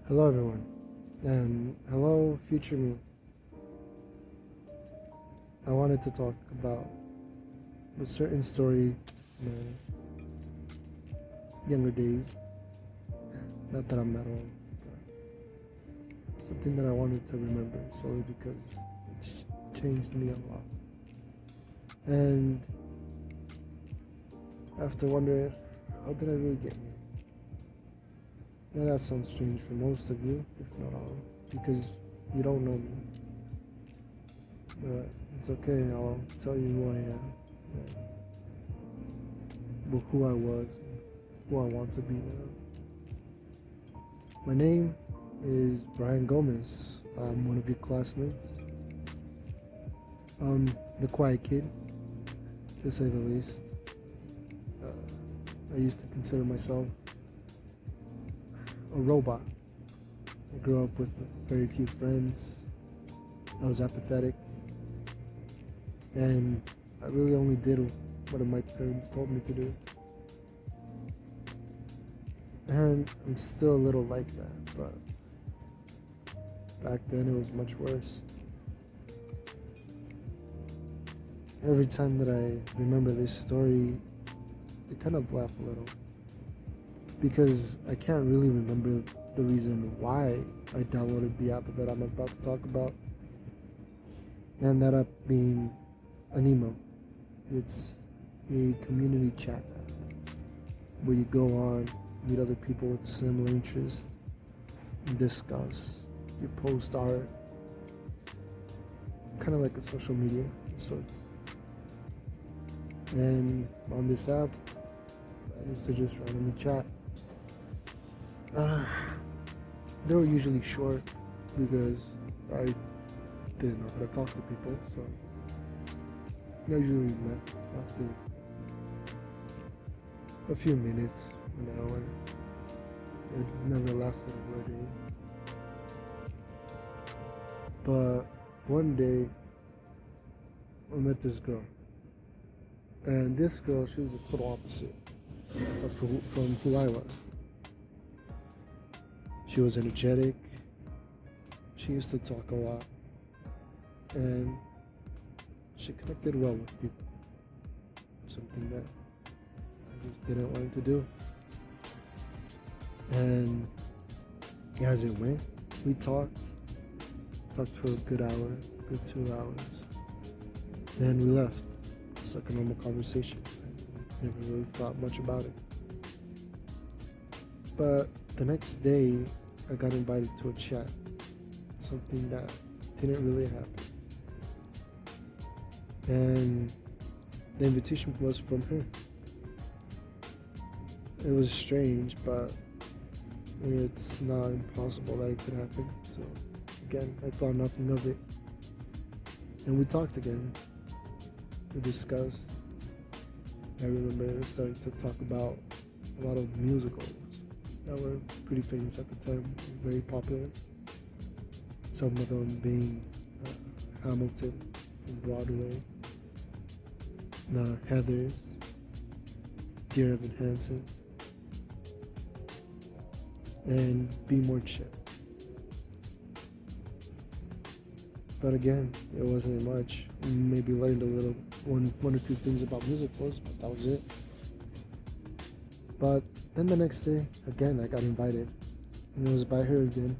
Hello, everyone, and hello, future me. I wanted to talk about a certain story in my younger days. Not that I'm that old, but something that I wanted to remember solely because it changed me a lot. And after wondering, how did I really get here? Now that sounds strange for most of you, if not all, because you don't know me. But it's okay, I'll tell you who I am, and who I was, and who I want to be now. My name is Brian Gomez. I'm one of your classmates. The quiet kid, to say the least. I used to consider myself a robot. I grew up with very few friends. I was apathetic, and I really only did what my parents told me to do. And I'm still a little like that, but back then it was much worse. Every time that I remember this story, I kind of laugh a little because I can't really remember the reason why I downloaded the app that I'm about to talk about, and that app being an emo. It's a community chat app where you go on, meet other people with similar interests, and discuss. You post art, kind of like a social media of sorts. And on this app, I used to just randomly chat. Uh, they were usually short because I didn't know how to talk to people, so I usually left after a few minutes, an hour. It never lasted over a day. But one day, I met this girl. And this girl, she was the total opposite from who I was. She was energetic. She used to talk a lot. And she connected well with people. Something that I just didn't learn to do. And as it went, we talked for a good hour, good 2 hours. Then we left. It's like a normal conversation. I never really thought much about it. But the next day, I got invited to a chat. Something that didn't really happen. And the invitation was from her. It was strange, but it's not impossible that it could happen. So again, I thought nothing of it. And we talked again. We discussed. I remember starting to talk about a lot of musicals that were pretty famous at the time, very popular. Some of them being Hamilton from Broadway, the Heathers, Dear Evan Hansen, and Be More Chill. But again, it wasn't much. Maybe learned a little, one or two things about musicals, but that was it. But then the next day, again, I got invited, and it was by her again.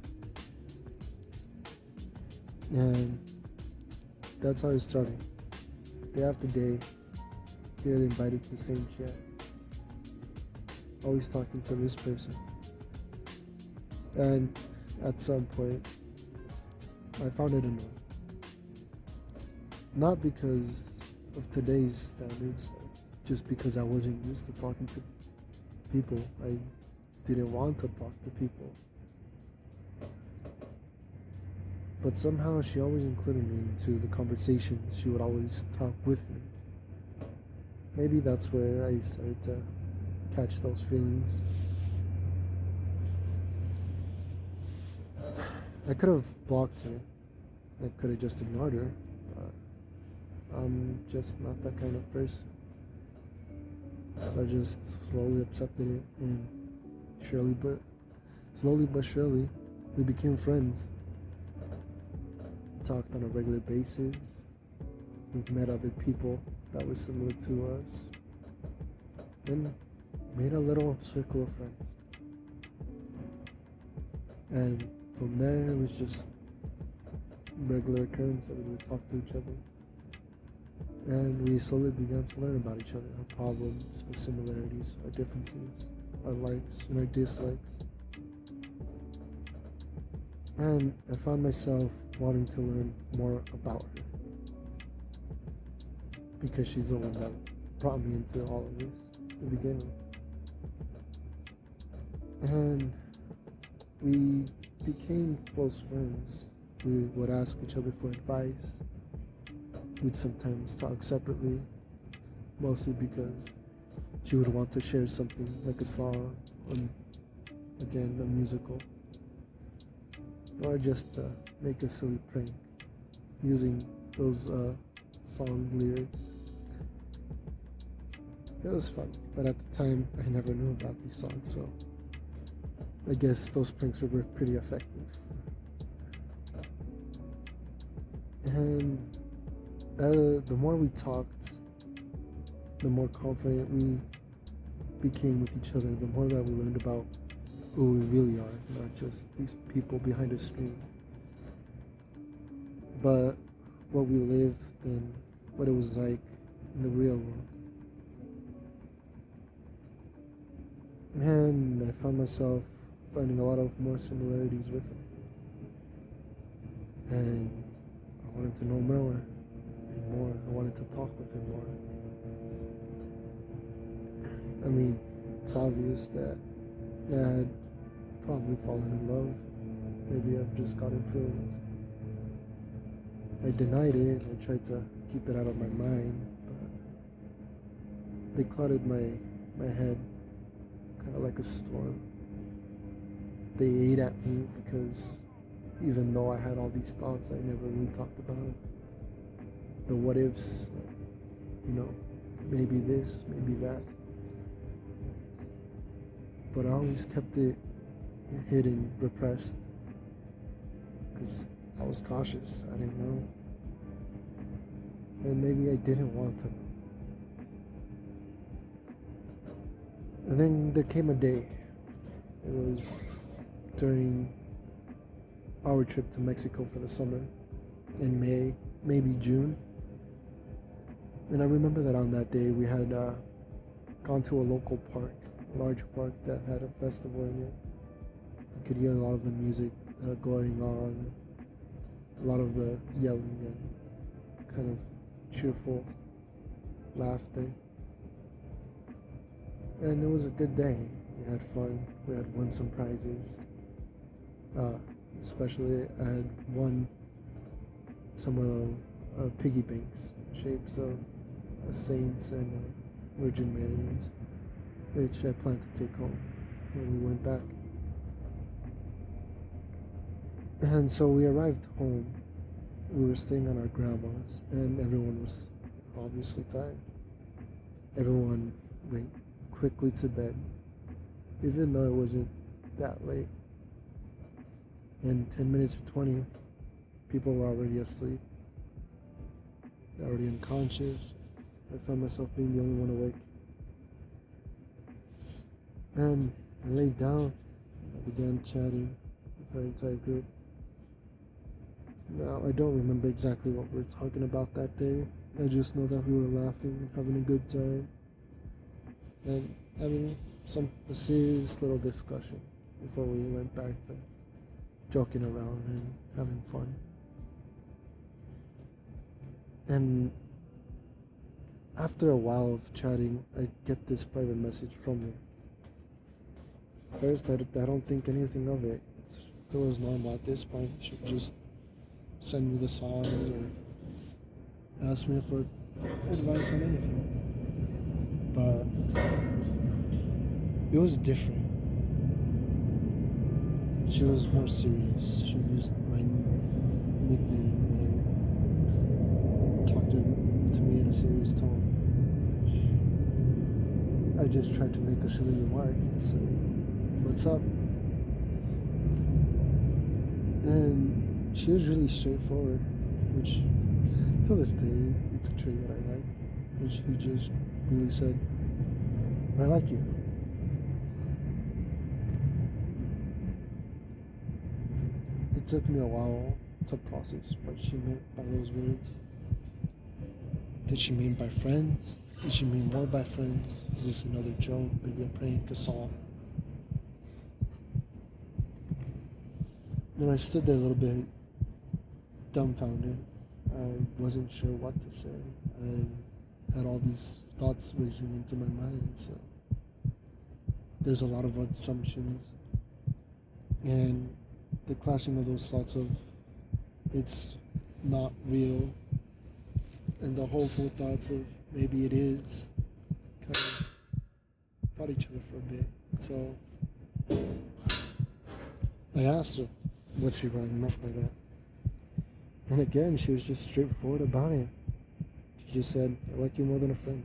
And that's how it started. Day after day, get invited to the same chat. Always talking to this person. And at some point, I found it annoying. Not because of today's standards, just because I wasn't used to talking to people. I didn't want to talk to people. But somehow she always included me into the conversations. She would always talk with me. Maybe that's where I started to catch those feelings. I could have blocked her. I could have just ignored her. But I'm just not that kind of person. So I just slowly accepted it, and slowly but surely, we became friends. We talked on a regular basis. We've met other people that were similar to us, and made a little circle of friends. And from there, it was just regular occurrence that we would talk to each other. And we slowly began to learn about each other, our problems, our similarities, our differences, our likes and our dislikes. And I found myself wanting to learn more about her because she's the one that brought me into all of this to begin with. And we became close friends. We would ask each other for advice. We'd sometimes talk separately, mostly because she would want to share something like a song, or again, a musical, or just make a silly prank using those song lyrics. It was funny, but at the time I never knew about these songs, so I guess those pranks were pretty effective. And the more we talked, the more confident we became with each other, the more that we learned about who we really are, not just these people behind a screen, but what we lived and what it was like in the real world. And I found myself finding a lot of more similarities with her. And I wanted to know more and more. I wanted to talk with her more. I mean, it's obvious that I had probably fallen in love. Maybe I've just gotten feelings. I denied it. I tried to keep it out of my mind, but they clouded my head, kind of like a storm. They ate at me because even though I had all these thoughts, I never really talked about them. The what ifs, maybe this, maybe that. But I always kept it hidden, repressed, because I was cautious. I didn't know. And maybe I didn't want to. And then there came a day. It was during our trip to Mexico for the summer in May, maybe June. And I remember that on that day we had gone to a local park, a large park that had a festival in it. You could hear a lot of the music going on, a lot of the yelling and kind of cheerful laughter. And it was a good day. We had fun. We had won some prizes. Especially I had won some of piggy banks, shapes of saints and Virgin Marys, which I planned to take home when we went back. And so we arrived home. We were staying on our grandma's, and everyone was obviously tired. Everyone went quickly to bed, even though it wasn't that late. In 10 minutes or 20, people were already asleep, already unconscious. I found myself being the only one awake. And I laid down and I began chatting with our entire group. Now, I don't remember exactly what we were talking about that day. I just know that we were laughing and having a good time and having a serious little discussion before we went back to joking around and having fun. And after a while of chatting, I get this private message from her. First, I don't think anything of it. It was normal at this point. She would just send me the songs or ask me for advice on anything. But it was different. She was more serious. She used my nickname and talked to me in a serious tone. I just tried to make a silly remark and say, "What's up?" And she was really straightforward, which till this day, it's a trait that I like. And she just really said, I like you. It took me a while to process what she meant by those words. Did she mean by friends? Did she mean more by friends? Is this another joke? Maybe a prank, a song? Then I stood there a little bit dumbfounded. I wasn't sure what to say. I had all these thoughts racing into my mind, so there's a lot of assumptions. And the clashing of those thoughts of it's not real and the hopeful thoughts of maybe it is kind of fought each other for a bit until I asked her what she really meant by that. And again, she was just straightforward about it. She just said, I like you more than a friend.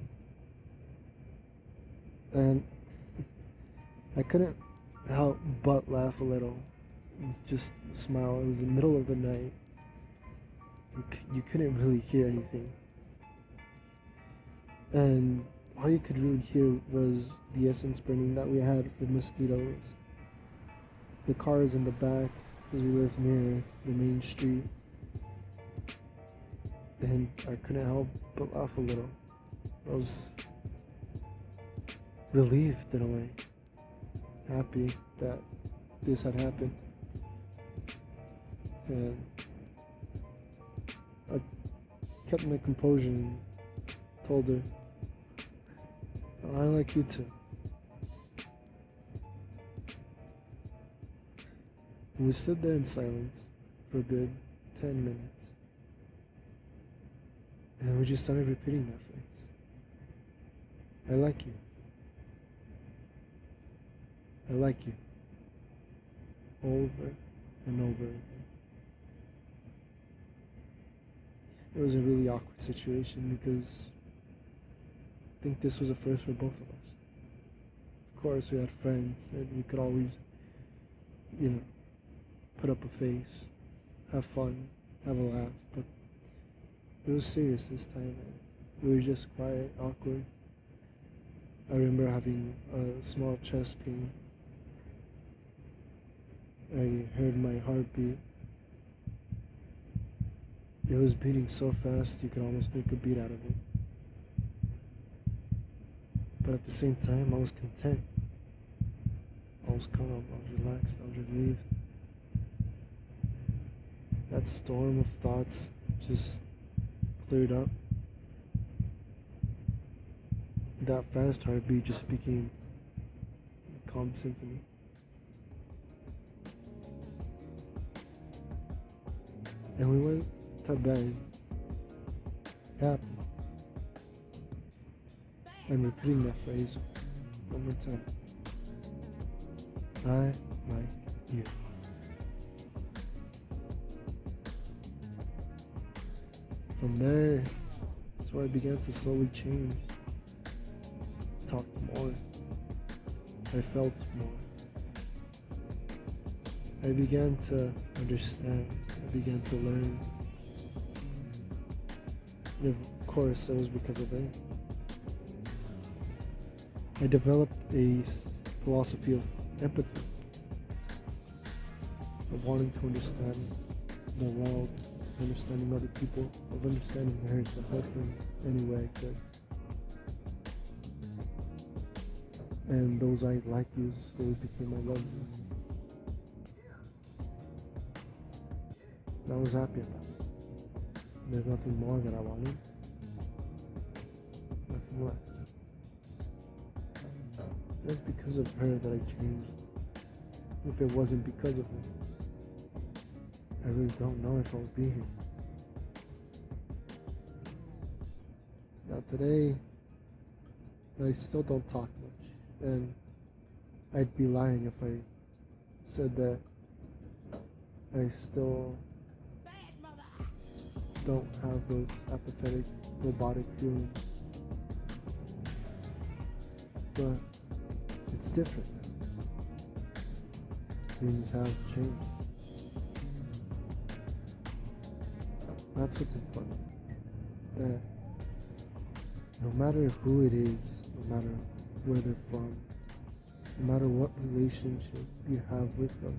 And I couldn't help but laugh a little. Just smile. It was the middle of the night. You couldn't really hear anything. And all you could really hear was the essence burning that we had for mosquitoes. The cars in the back, because we lived near the main street. And I couldn't help but laugh a little. I was relieved in a way, happy that this had happened. And I kept my composure and told her, I like you too. And we stood there in silence for a good 10 minutes. And we just started repeating that phrase. I like you. I like you. Over and over again. It was a really awkward situation because I think this was a first for both of us. Of course, we had friends and we could always, put up a face, have fun, have a laugh, but it was serious this time. We were just quiet, awkward. I remember having a small chest pain. I heard my heartbeat. It was beating so fast you could almost make a beat out of it. But at the same time, I was content. I was calm, I was relaxed, I was relieved. That storm of thoughts just cleared up. That fast heartbeat just became a calm symphony. And we went to bed happy. And repeating that phrase one more time. I like you. From there, that's where I began to slowly change. Talked more. I felt more. I began to understand. I began to learn. And of course, that was because of her. I developed a philosophy of empathy, of wanting to understand the world, understanding other people, of understanding her to help in any way I could. And those I like yous slowly became I love you. And I was happy about it. There's nothing more that I wanted, nothing less. It was because of her that I changed. If it wasn't because of her, I really don't know if I would be here. Now today, I still don't talk much, and I'd be lying if I said that I still don't have those apathetic, robotic feelings. But it's different now. Things have changed. That's what's important. That no matter who it is, no matter where they're from, no matter what relationship you have with them,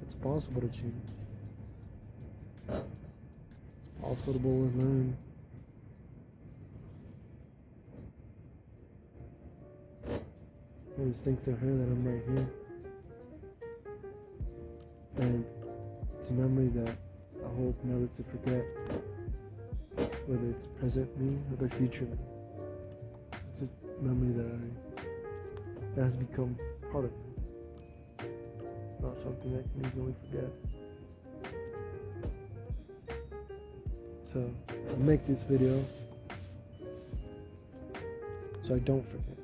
it's possible to change. It's possible to learn. And it's thanks to her that I'm right here. And it's a memory that I hope never to forget, whether it's present me or the future me. It's a memory that has become part of me. It's not something I can easily forget. So I make this video so I don't forget,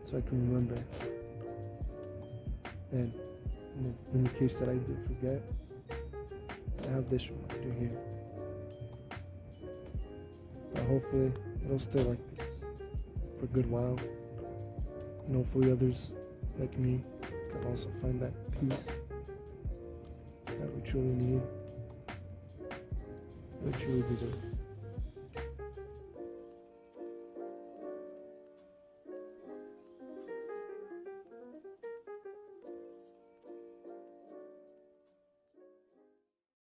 so I can remember. And in the case that I do forget, I have this reminder here. But hopefully it'll stay like this for a good while. And hopefully others like me can also find that peace that we truly need, we truly deserve.